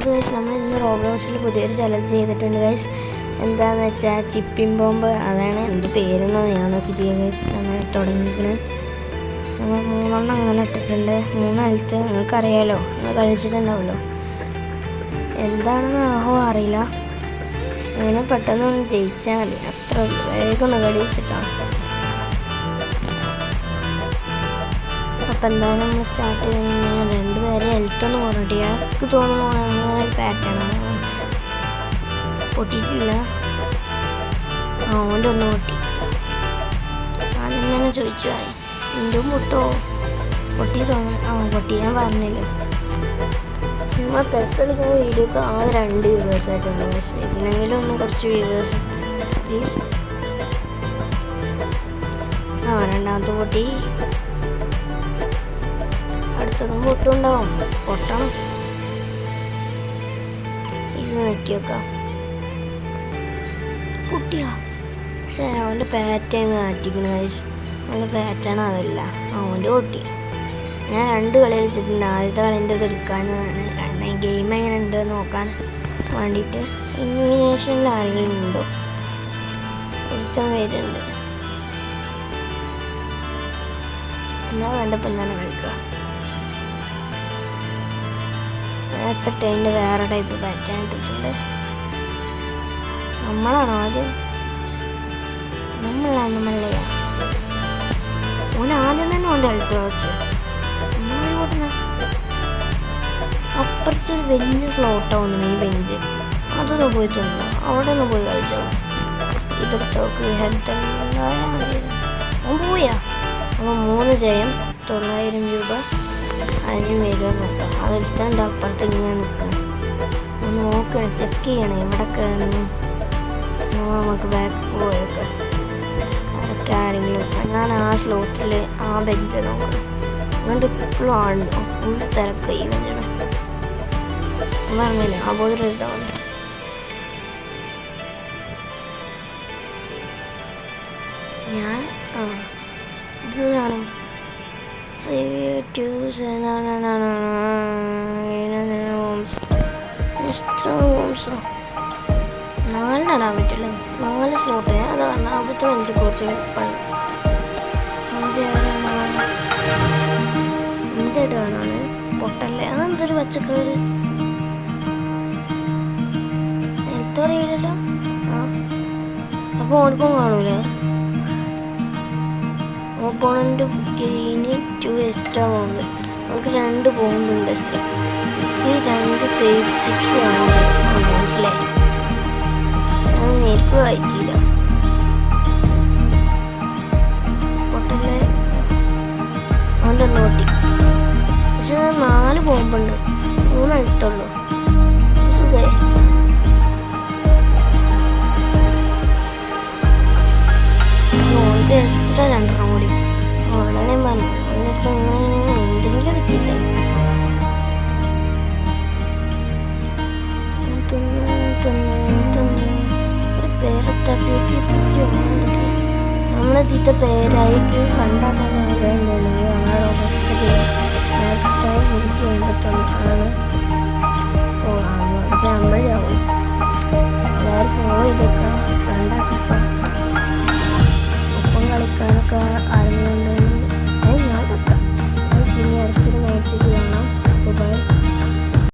അപ്പോൾ ഗൈസ് നമ്മൾ ഇന്ന് റോബ്ലോക്സിൽ പുതിയൊരു ചലഞ്ച് ചെയ്തിട്ടുണ്ട് ഗൈസ്. എന്താണെന്ന് വെച്ചാൽ ചിപ്പിംഗ് ബോംബ്. അതാണ് എന്ത് പേരെന്ന് ഞാൻ നോക്കിയിട്ട് ഗൈസ് നമ്മൾ തുടങ്ങിയിരിക്കുന്നത്. നമ്മൾ 3 എണ്ണം അങ്ങനെ ഇട്ടിട്ടുണ്ട്. 3 ഹെൽത്ത് നിങ്ങൾക്കറിയാലോ, നിങ്ങൾ കളിച്ചിട്ടുണ്ടാവുമല്ലോ. എന്താണെന്ന് അറിയില്ല. അങ്ങനെ പെട്ടെന്നൊന്ന് ജയിച്ചാൽ മതി, അത്ര വേഗം ഒന്ന് കളിച്ചിട്ടാണ്. അപ്പം എന്തായാലും നമ്മൾ സ്റ്റാർട്ട് ചെയ്യുന്ന 2 പേരെ ഹെൽത്തൊന്ന് കുറഞ്ഞിട്ട് എനിക്ക് തോന്നുന്നു അങ്ങനെ ഒരു പാറ്റേൺ പൊട്ടിയിട്ടില്ല. അവൻ്റെ ഒന്ന് പൊട്ടി. ആദ്യം തന്നെ ചോദിച്ചു എൻ്റെ പൊട്ടോ പൊട്ടി തോന്നുന്നു. പൊട്ടി ഞാൻ പറഞ്ഞില്ല. നമ്മൾ പെസ് എടുക്കുന്ന വീഡിയോക്ക് ആകെ 2 വ്യൂവേഴ്സ് ആയിട്ടുള്ള ബസ്. ഇതിനെങ്കിലും ഒന്ന് കുറച്ച് വ്യൂവേഴ്സ് പ്ലീസ്. രണ്ടാമത്തെ പൊട്ടി. അടുത്തതും പൊട്ടുണ്ടാവും. പൊട്ടണം. ഇത് നോക്കി നോക്കാം. കുട്ടിയാ. പക്ഷെ അവൻ്റെ പാറ്റേൺ മാറ്റിക്കണ. അവൻ്റെ പാറ്റേൺ അതല്ല, അവൻ്റെ പൊട്ടി. ഞാൻ 2 കളി കളിച്ചിട്ടുണ്ട്. ആദ്യത്തെ കളീൻ്റെ ഇത് എടുക്കാനാണ്. കാരണം ഗെയിം എങ്ങനെ ഉണ്ട് നോക്കാൻ വേണ്ടിയിട്ട്. ഇലിമിനേഷനിൽ ആരെങ്കിലും ഉണ്ടോ? ഒരുത്തം വരുന്നുണ്ട്. എന്നാൽ വേണ്ടപ്പോൾ എന്താണ് കളിക്കുക. നേരത്തെ അതിൻ്റെ വേറെ ടൈപ്പ് പാറ്റേൺ ഇട്ടിട്ടുണ്ട്. നമ്മളാണോ ആദ്യം? നമ്മളല്ലേ ഓൻ ആദ്യം തന്നെ ഓൻ്റെ അടുത്ത് വെച്ചു. അപ്പുറത്തൊരു വലിയ സ്ലോട്ടാവുന്നു ഈ ബെഞ്ച്. അതൊന്ന് പോയി തിന്നു. അവിടെ ഒന്ന് പോയി കളിച്ചോ. ഇതൊക്കെ ഹെൽത്ത് അവൻ പോയാ. അപ്പോൾ 3 ജയം 900 രൂപ അതിന് വരുമോ നോക്കാം. അതെടുത്താണ്ട് അപ്പുറത്ത് ഇങ്ങനെ നിൽക്കണം. ഒന്ന് നോക്കണം, ചെക്ക് ചെയ്യണം എവിടെയൊക്കെ നമുക്ക് ബാക്ക് പോയൊക്കെ അതൊക്കെ ആരെങ്കിലും. ഞാൻ ആ സ്ലോട്ടിൽ ആ ബെഞ്ച് നോക്കണം. അതുകൊണ്ട് ഇപ്പോഴും ആളുണ്ടോ ഫുൾ തിരക്ക് ഈ ബെഞ്ചിന് പറഞ്ഞില്ല. അബോധം ഇതാണ്. ഞാൻ ഇത് കാണും റിവ്യൂ ട്യൂസ് ഹോംസോ 4 ഇടാൻ പറ്റില്ല. 4 സ്ലോട്ട്. അത് പറഞ്ഞാൽ അവിടുത്തെ ബെഞ്ച് കുറച്ച് എന്തായിട്ട് കാണാണ് പൊട്ടല്ലേ. അതെന്തൊരു പച്ചക്കളറ് എനിക്കറിയില്ലല്ലോ. അപ്പോൾ ഓർക്കും കാണൂലേ. Opponent gain 2 extra bomb. നമുക്ക് 2 ബോംബുണ്ട് എക്സ്ട്രാ. ഈ 2 സേഫ് ടിപ്സ് ആണ് മനസ്സിലായി. ഞാൻ നേരിട്ട് വായിച്ചില്ല. പൊട്ടല്ലേ അവൻ്റെ നോട്ടി. പക്ഷെ 4 ബോംബുണ്ട്. 3 അടുത്തുള്ളൂ. സുഖേ. ഓൾക്ക് എക്സ്ട്രാ 2 കൂടി വളരെ പറഞ്ഞു. എന്നിട്ട് എന്തെങ്കിലും കിട്ടിയില്ല. ഒരു പേരെത്താ നമ്മളെത്തിത്ത പേരായിട്ട് കണ്ടാക്കാൻ ആണ്.